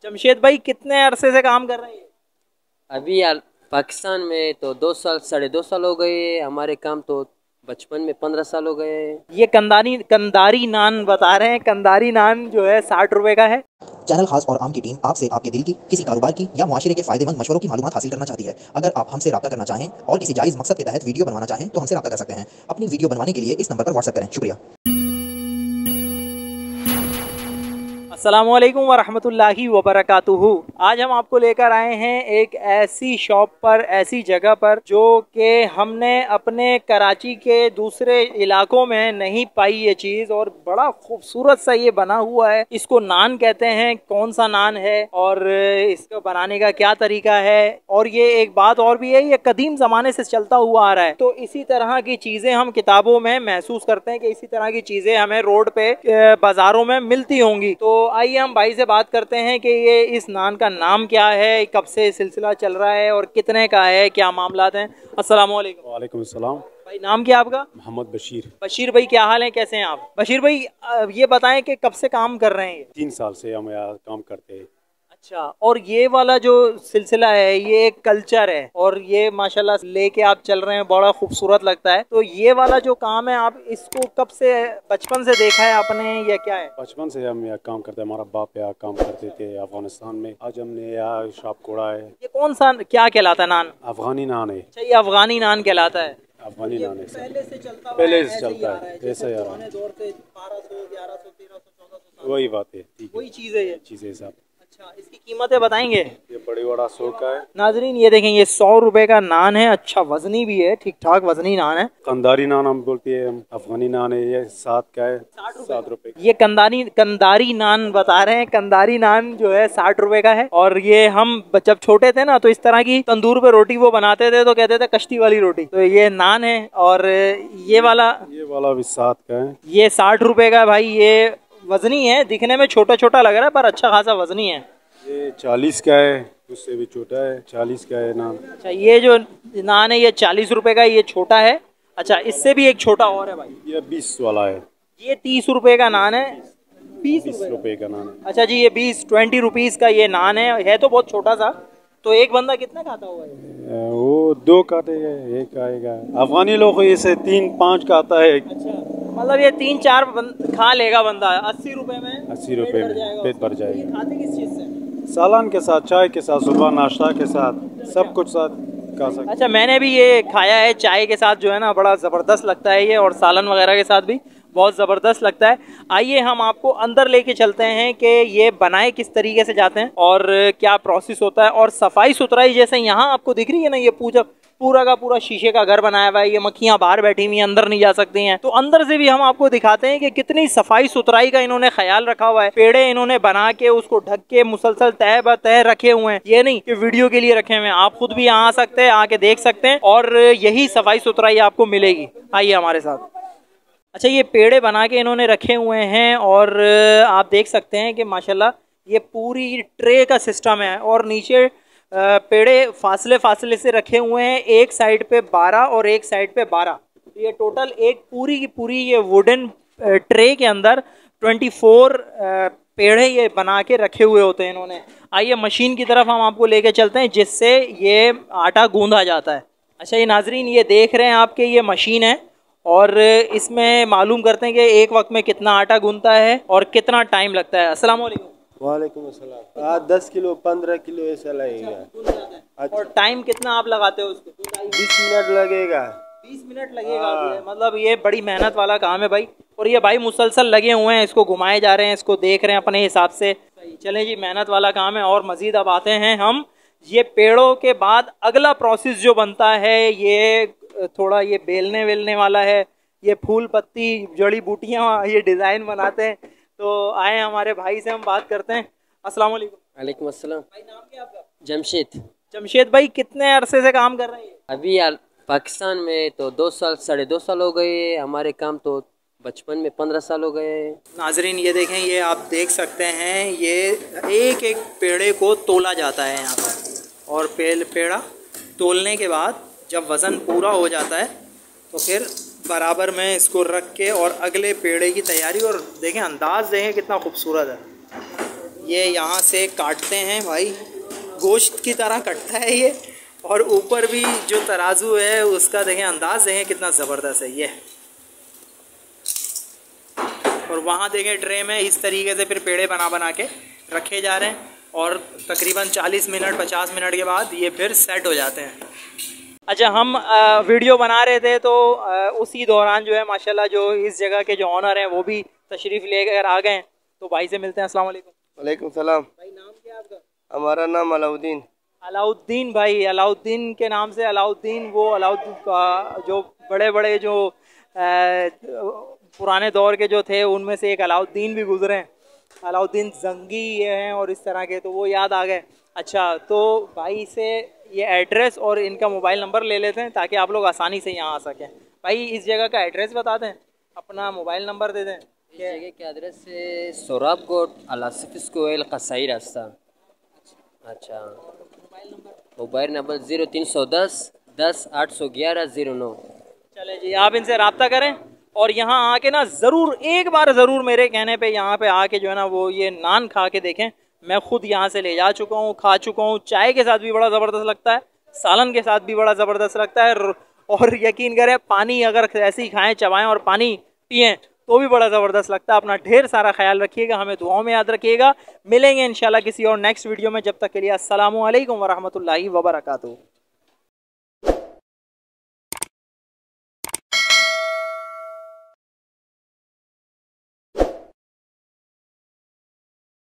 जमशेद भाई कितने अरसे से काम कर रहे हैं? अभी यार पाकिस्तान में तो 2 साल 2.5 साल हो गए। हमारे काम तो बचपन में 15 साल हो गए। ये कंदारी नान बता रहे हैं। कंदारी नान जो है 60 रुपए का है। चैनल खास और आम की टीम आपसे आपके दिल की किसी कारोबार की या मुआशरे के फायदेमंद मशवरों की मालूमात हासिल करना चाहती है। अगर आप हमसे रब्ता करना चाहें और किसी जायज़ मकसद के तहत वीडियो बनवाना चाहें तो हमसे रब्ता कर सकते हैं। अपनी वीडियो बनवाने के लिए इस नंबर पर व्हाट्सएप करें। शुक्रिया। अस्सलामुअलैकुम वरहमतुल्लाहि वबरकातुहू। आज हम आपको लेकर आए हैं एक ऐसी शॉप पर, ऐसी जगह पर जो कि हमने अपने कराची के दूसरे इलाकों में नहीं पाई ये चीज़, और बड़ा खूबसूरत सा ये बना हुआ है। इसको नान कहते हैं। कौन सा नान है और इसको बनाने का क्या तरीका है, और ये एक बात और भी है, ये कदीम ज़माने से चलता हुआ आ रहा है। तो इसी तरह की चीज़ें हम किताबों में महसूस करते हैं कि इसी तरह की चीज़ें हमें रोड पे बाज़ारों में मिलती होंगी। तो आइए हम भाई से बात करते हैं कि ये इस नान का नाम क्या है, कब से सिलसिला चल रहा है और कितने का है, क्या मामलात हैं। अस्सलाम वालेकुम। वालेकुम अस्सलाम। भाई नाम क्या आपका? मोहम्मद बशीर। बशीर भाई क्या हाल है, कैसे हैं आप? बशीर भाई ये बताएं कि कब से काम कर रहे हैं? 3 साल से हम यहाँ काम करते हैं। अच्छा, और ये वाला जो सिलसिला है ये एक कल्चर है, और ये माशाल्लाह लेके आप चल रहे हैं, बड़ा खूबसूरत लगता है। तो ये वाला जो काम है, आप इसको कब से, बचपन से देखा है आपने या क्या है? बचपन से हम यहाँ काम करते हैं। हमारा बाप यहाँ काम करते थे अफगानिस्तान में। आज हमने यहाँ शॉप खोला है। ये कौन सा क्या कहलाता है नान? अफगानी नान है। अच्छा, ये अफगानी नान कहलाता है। अफगानी नान है। पहले से चलता हुआ पहले है, से चलता है, ऐसे यार दौर से 1200, 1100, 1300, 1400 वही बात है। ठीक है, वही चीज़ है ये। चीज़ें साहब। अच्छा, इसकी कीमतें बताएंगे? ये बड़ी बड़ा 100 का है। नाजरीन ये देखें, ये 100 रुपए का नान है। अच्छा वजनी भी है, ठीक ठाक वजनी नान है। कंदारी नान हम बोलते हैं। हम अफगानी नान है, ये 7 का है। 7 रुपए। ये कंदारी नान बता रहे हैं। कंदारी नान जो है 60 रुपए का है। और ये हम जब छोटे थे ना, तो इस तरह की तंदूर पे रोटी वो बनाते थे तो कहते थे कश्ती वाली रोटी। तो ये नान है। और ये वाला भी 7 का है। ये 60 रुपए का है भाई। ये वजनी है, दिखने में छोटा छोटा लग रहा है पर अच्छा खासा वजनी है। ये 40 का है, उससे भी छोटा है। 40 का है नान। अच्छा, ये जो नान है ये 40 रुपए का, ये छोटा है। अच्छा, इससे भी एक छोटा और है भाई, ये 20 वाला है। ये 30 रुपए का नान है। 20 रुपए का नान है। अच्छा जी, ये 20 रुपीस का ये नान है तो बहुत छोटा सा। तो एक बंदा कितना खाता होगा? वो 2 काटेगा, 1 आएगा। अफगानी लोग इसे 3-5 का आता है। अच्छा, मतलब ये 3-4 खा लेगा बंदा 80 रुपए में। 80 रुपए में पेट भर जाएगा। ये खाते किस चीज से? सालन के साथ, चाय के साथ, सुबह नाश्ता के साथ, सब कुछ साथ खा सकते। अच्छा, मैंने भी ये खाया है चाय के साथ, जो है ना बड़ा ज़बरदस्त लगता है ये, और सालन वगैरह के साथ भी बहुत ज़बरदस्त लगता है। आइए हम आपको अंदर लेके चलते हैं कि ये बनाए किस तरीके से जाते हैं और क्या प्रोसेस होता है। और सफाई सुथराई जैसे यहाँ आपको दिख रही है ना, ये पूरा का पूरा शीशे का घर बनाया हुआ है। ये मक्खियाँ बाहर बैठी हुई हैं, अंदर नहीं जा सकती हैं। तो अंदर से भी हम आपको दिखाते हैं कि कितनी सफाई सुथराई का इन्होंने ख्याल रखा हुआ है। पेड़े इन्होंने बना के उसको ढक के मुसलसल तह ब तह रखे हुए हैं। ये नहीं कि वीडियो के लिए रखे हुए हैं, आप खुद भी यहाँ आ सकते हैं, आके देख सकते हैं, और यही सफाई सुथराई आपको मिलेगी। आइए हमारे साथ। अच्छा, ये पेड़े बना के इन्होंने रखे हुए हैं, और आप देख सकते हैं कि माशाल्लाह ये पूरी ट्रे का सिस्टम है, और नीचे पेड़े फासले से रखे हुए हैं। एक साइड पे 12 और एक साइड पे 12। तो ये टोटल एक पूरी की पूरी ये वुडन ट्रे के अंदर 24 पेड़े ये बना के रखे हुए होते हैं इन्होंने। आइए मशीन की तरफ हम आपको लेके चलते हैं जिससे ये आटा गूंदा जाता है। अच्छा, ये नाजरीन ये देख रहे हैं आपके, ये मशीन है, और इसमें मालूम करते हैं कि एक वक्त में कितना आटा गूंदता है और कितना टाइम लगता है। अस्सलाम वालेकुम। वालेकुम अस्सलाम। 10 किलो 15 किलो ऐसा लगेगा। अच्छा। और टाइम कितना आप लगाते हो उसको? 20 मिनट लगेगा। 20 मिनट लगेगा। मतलब ये बड़ी मेहनत वाला काम है भाई। और ये भाई मुसलसल लगे हुए हैं, इसको घुमाए जा रहे हैं, इसको देख रहे हैं अपने हिसाब से। चलें जी, मेहनत वाला काम है। और मजीद अब आते हैं हम, ये पेड़ों के बाद अगला प्रोसेस जो बनता है, ये थोड़ा ये बेलने वेलने वाला है। ये फूल पत्ती जड़ी बूटियाँ ये डिज़ाइन बनाते हैं। तो आए हमारे भाई से हम बात करते हैं। अस्सलाम वालेकुम। वालेकुम अस्सलाम। भाई नाम क्या आपका? जमशेद। जमशेद भाई कितने अरसे से काम कर रहे हैं? अभी यार पाकिस्तान में तो 2 साल 2.5 साल हो गए। हमारे काम तो बचपन में 15 साल हो गए। नाजरीन ये देखें, ये आप देख सकते हैं, ये एक एक पेड़े को तोला जाता है यहाँ पर, और पेड़ा तोलने के बाद जब वज़न पूरा हो जाता है तो फिर बराबर में इसको रख के और अगले पेड़े की तैयारी। और देखें अंदाज़ देखें कितना खूबसूरत है। ये यहाँ से काटते हैं भाई, गोश्त की तरह कटता है ये। और ऊपर भी जो तराजू है उसका देखें, अंदाज़ देखें कितना ज़बरदस्त है ये। और वहाँ देखें ट्रे में इस तरीके से फिर पेड़े बना बना के रखे जा रहे हैं और तकरीबन 40 मिनट 50 मिनट के बाद ये फिर सेट हो जाते हैं। अच्छा, हम वीडियो बना रहे थे तो उसी दौरान जो है माशाल्लाह जो इस जगह के जो ऑनर हैं वो भी तशरीफ़ लेकर आ गए हैं, तो भाई से मिलते हैं। अस्सलाम वालेकुम। वालेकुम सलाम। भाई नाम क्या है आपका? हमारा नाम अलाउद्दीन। अलाउद्दीन भाई, अलाउद्दीन के नाम से अलाउद्दीन, वो अलाउद्दीन का जो बड़े बड़े जो पुराने दौर के जो थे उनमें से एक अलाउद्दीन भी गुजरे हैं, अलाउद्दीन जंगी ये हैं और इस तरह के, तो वो याद आ गए। अच्छा, तो भाई से ये एड्रेस और इनका मोबाइल नंबर ले लेते हैं ताकि आप लोग आसानी से यहाँ आ सकें। भाई इस जगह का एड्रेस बता दें, अपना मोबाइल नंबर दे दें। इस जगह के एड्रेस है सोराब कोट अलासिफ स्कोयल कसाई रास्ता। अच्छा, मोबाइल नंबर 0310 10 811 09। चले जी, आप इनसे रब्ता करें और यहाँ आके ना ज़रूर एक बार ज़रूर मेरे कहने पे यहाँ पे आके जो है ना वो ये नान खा के देखें। मैं खुद यहाँ से ले जा चुका हूँ, खा चुका हूँ, चाय के साथ भी बड़ा ज़बरदस्त लगता है, सालन के साथ भी बड़ा ज़बरदस्त लगता है। और यकीन करें पानी अगर ऐसे ही खाएँ, चबाएँ और पानी पिएँ तो भी बड़ा ज़बरदस्त लगता है। अपना ढेर सारा ख्याल रखिएगा, हमें दुआओं में याद रखिएगा। मिलेंगे इंशाल्लाह किसी और नेक्स्ट वीडियो में, जब तक के लिए अस्सलामु अलैकुम वरहमतुल्लाहि वबरकातुहू।